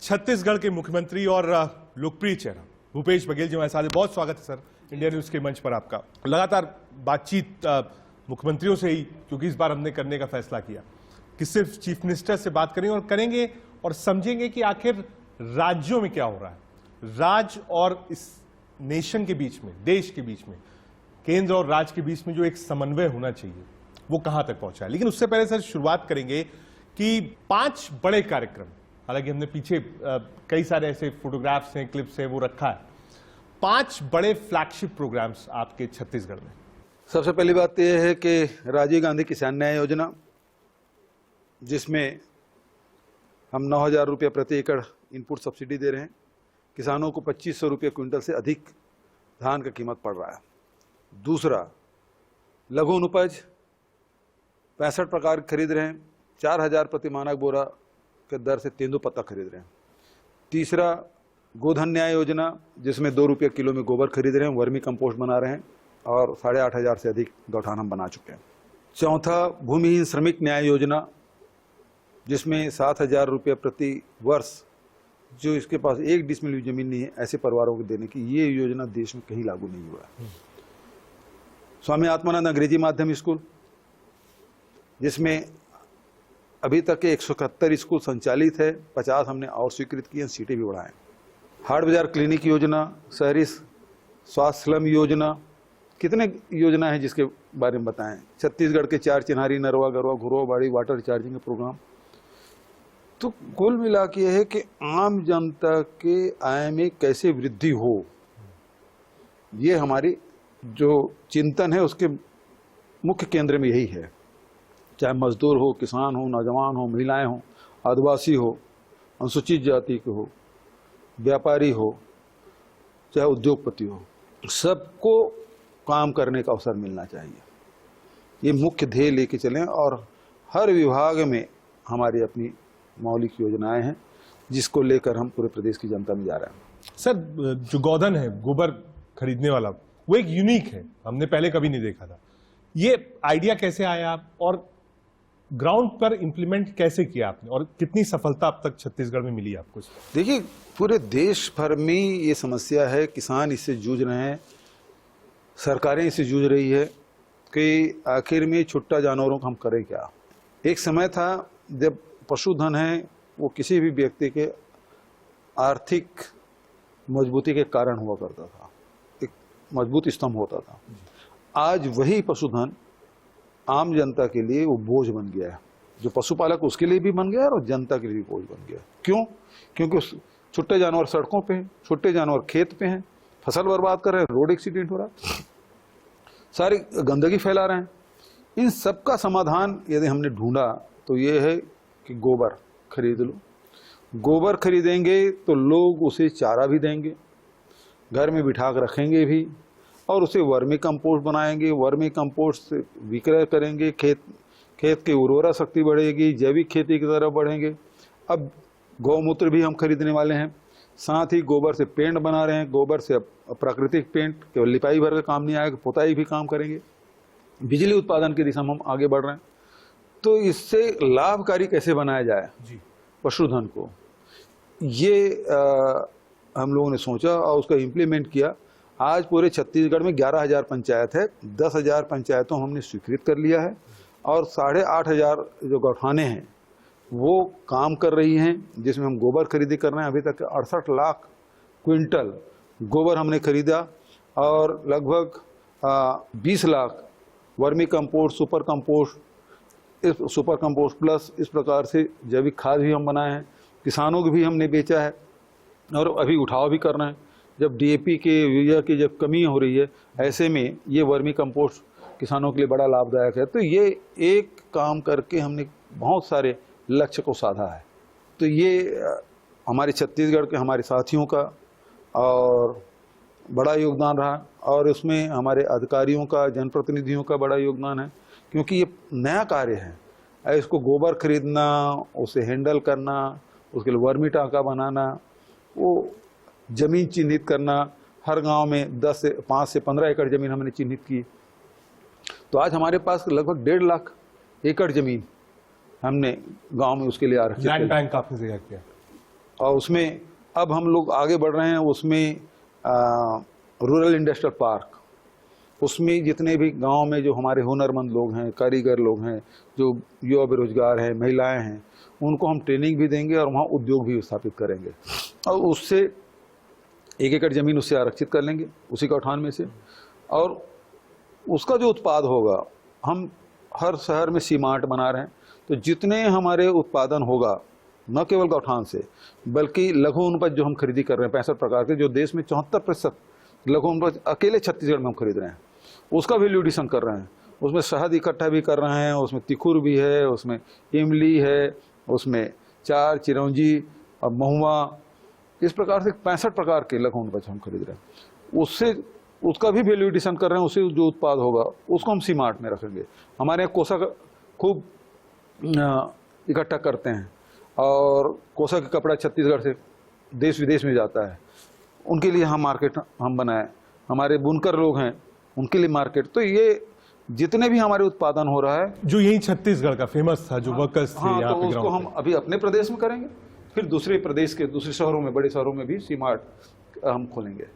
छत्तीसगढ़ के मुख्यमंत्री और लोकप्रिय चेहरा भूपेश बघेल जी हमारे साथ हैं। बहुत स्वागत है सर इंडिया न्यूज के मंच पर आपका। लगातार बातचीत मुख्यमंत्रियों से ही, क्योंकि इस बार हमने करने का फैसला किया कि सिर्फ चीफ मिनिस्टर से बात करेंगे और समझेंगे कि आखिर राज्यों में क्या हो रहा है, राज्य और इस नेशन के बीच में, देश के बीच में, केंद्र और राज्य के बीच में जो एक समन्वय होना चाहिए वो कहां तक पहुंचा है। लेकिन उससे पहले सर शुरुआत करेंगे कि 5 बड़े कार्यक्रम, हालांकि हमने पीछे कई सारे ऐसे फोटोग्राफ्स हैं, क्लिप्स हैं, वो रखा है। 5 बड़े फ्लैगशिप प्रोग्राम्स आपके छत्तीसगढ़ में। सबसे पहली बात यह है कि राजीव गांधी किसान न्याय योजना, जिसमें हम 9,000 रुपये प्रति एकड़ इनपुट सब्सिडी दे रहे हैं। किसानों को 2,500 रुपये क्विंटल से अधिक धान का कीमत पड़ रहा है। दूसरा, लघु अनुपज 65 प्रकार खरीद रहे हैं, 4,000 प्रति मानक बोरा के दर से तेंदुपत्ता खरीद रहे हैं। तीसरा, गोधन न्याय योजना, जिसमें 2 रुपये किलो में गोबर खरीद रहे हैं, वर्मी कंपोस्ट बना रहे हैं और 8,500 से अधिक गौठान हम बना चुके हैं। चौथा, भूमिहीन श्रमिक न्याय योजना, जिसमें 7,000 रुपये प्रति वर्ष जो इसके पास 1 डिसमिल जमीन नहीं है ऐसे परिवारों को देने की ये योजना देश में कहीं लागू नहीं हुआ है। स्वामी आत्मानंद अंग्रेजी माध्यम स्कूल, जिसमें अभी तक के 171 स्कूल संचालित है, 50 हमने और स्वीकृत किए, सीटें भी बढ़ाएं। हाट बाजार क्लिनिक योजना, शहरी स्वास्थ्य स्लम योजना, कितने योजना है जिसके बारे में बताएं। छत्तीसगढ़ के 4 चिन्हारी, नरवा, गरवा, घुरवा, बाड़ी वाटर रिचार्जिंग के प्रोग्राम। तो कुल मिला के यह है कि आम जनता के आय में कैसे वृद्धि हो, ये हमारी जो चिंतन है उसके मुख्य केंद्र में यही है। चाहे मजदूर हो, किसान हो, नौजवान हो, महिलाएं हो, आदिवासी हो, अनुसूचित जाति के हो, व्यापारी हो, चाहे उद्योगपति हो, सबको काम करने का अवसर मिलना चाहिए। ये मुख्य ध्येय लेके चलें और हर विभाग में हमारी अपनी मौलिक योजनाएं हैं जिसको लेकर हम पूरे प्रदेश की जनता में जा रहे हैं। सर, जो गोधन है, गोबर खरीदने वाला, वो एक यूनिक है, हमने पहले कभी नहीं देखा था। ये आइडिया कैसे आया और ग्राउंड पर इंप्लीमेंट कैसे किया आपने और कितनी सफलता अब तक छत्तीसगढ़ में मिली आपको? देखिए, पूरे देश भर में ये समस्या है, किसान इससे जूझ रहे हैं, सरकारें इससे जूझ रही है कि आखिर में छुट्टा जानवरों को हम करें क्या। एक समय था जब पशुधन है वो किसी भी व्यक्ति के आर्थिक मजबूती के कारण हुआ करता था, एक मजबूत स्तंभ होता था। आज वही पशुधन आम जनता के लिए वो बोझ बन गया है। जो पशुपालक उसके लिए भी बन गया है और जनता के लिए भी बोझ बन गया है। क्यों? क्योंकि छुट्टे जानवर सड़कों पे हैं, छुट्टे जानवर खेत पे हैं, फसल बर्बाद कर रहे हैं, रोड एक्सीडेंट हो रहा है, सारी गंदगी फैला रहे हैं। इन सब का समाधान यदि हमने ढूंढा तो ये है कि गोबर खरीद लो। गोबर खरीदेंगे तो लोग उसे चारा भी देंगे, घर में बिठा कर रखेंगे भी और उसे वर्मी कंपोस्ट बनाएंगे, वर्मी कंपोस्ट से विक्रय करेंगे, खेत की उर्वरा शक्ति बढ़ेगी, जैविक खेती की तरफ बढ़ेंगे। अब गौमूत्र भी हम खरीदने वाले हैं, साथ ही गोबर से पेंट बना रहे हैं। गोबर से प्राकृतिक पेंट केवल लिपाई भर का काम नहीं आएगा, पुताई भी काम करेंगे। बिजली उत्पादन की दिशा में हम आगे बढ़ रहे हैं। तो इससे लाभकारी कैसे बनाया जाए जी पशुधन को, ये हम लोगों ने सोचा और उसका इम्प्लीमेंट किया। आज पूरे छत्तीसगढ़ में 11,000 पंचायत है, 10,000 पंचायतों हमने स्वीकृत कर लिया है और 8,500 जो गौठाने हैं वो काम कर रही हैं, जिसमें हम गोबर खरीदी कर रहे हैं। अभी तक 68 लाख क्विंटल गोबर हमने खरीदा और लगभग 20 lakh vermi compost, super compost, super compost plus इस प्रकार से जैविक खाद भी हम बनाए हैं। किसानों को भी हमने बेचा है और अभी उठाव भी कर रहे हैं। जब डीएपी के, यूरिया की जब कमी हो रही है, ऐसे में ये वर्मी कंपोस्ट किसानों के लिए बड़ा लाभदायक है। तो ये एक काम करके हमने बहुत सारे लक्ष्य को साधा है। तो ये हमारे छत्तीसगढ़ के हमारे साथियों का और बड़ा योगदान रहा और उसमें हमारे अधिकारियों का, जनप्रतिनिधियों का बड़ा योगदान है, क्योंकि ये नया कार्य है। इसको गोबर खरीदना, उसे हैंडल करना, उसके लिए वर्मी टांका बनाना, वो जमीन चिन्हित करना, हर गांव में 5 से 15 एकड़ जमीन हमने चिन्हित की। तो आज हमारे पास लगभग 1.5 लाख एकड़ जमीन हमने गांव में उसके लिए आ रखी है। लैंड बैंक आपने तैयार किया? और उसमें अब हम लोग आगे बढ़ रहे हैं, उसमें रूरल इंडस्ट्रियल पार्क, उसमें जितने भी गांव में जो हमारे हुनरमंद लोग हैं, कारीगर लोग हैं, जो युवा बेरोजगार हैं, महिलाएं हैं, उनको हम ट्रेनिंग भी देंगे और वहाँ उद्योग भी स्थापित करेंगे। और उससे 1 एकड़ ज़मीन उससे आरक्षित कर लेंगे, उसी गौठान में से, और उसका जो उत्पाद होगा, हम हर शहर में सीमांट बना रहे हैं, तो जितने हमारे उत्पादन होगा, न केवल गौठान से बल्कि लघु वनोपज जो हम खरीदी कर रहे हैं 65 प्रकार के, जो देश में 74% लघु वनोपज अकेले छत्तीसगढ़ में हम खरीद रहे हैं, उसका वैल्यू एडिशन कर रहे हैं। उसमें शहद इकट्ठा भी कर रहे हैं, उसमें तिखुर भी है, उसमें इमली है, उसमें चार, चिरौंजी और महुआ, इस प्रकार से 65 प्रकार के लघु वनोपज हम खरीद रहे हैं। उससे उसका भी वैल्यू एडिशन कर रहे हैं, उससे जो उत्पाद होगा उसको हम सीमार्ट में रखेंगे। हमारे यहाँ कोसा खूब इकट्ठा करते हैं, और कोसा का कपड़ा छत्तीसगढ़ से देश विदेश में जाता है, उनके लिए हम मार्केट हम बनाए। हमारे बुनकर लोग हैं, उनके लिए मार्केट। तो ये जितने भी हमारे उत्पादन हो रहा है, जो यही छत्तीसगढ़ का फेमस था, जो वर्कर्स थे हाँ, यहाँ तो पे उसको ग्राउंड हम अभी अपने प्रदेश में करेंगे, फिर दूसरे प्रदेश के दूसरे शहरों में, बड़े शहरों में भी सीमार्ट हम खोलेंगे।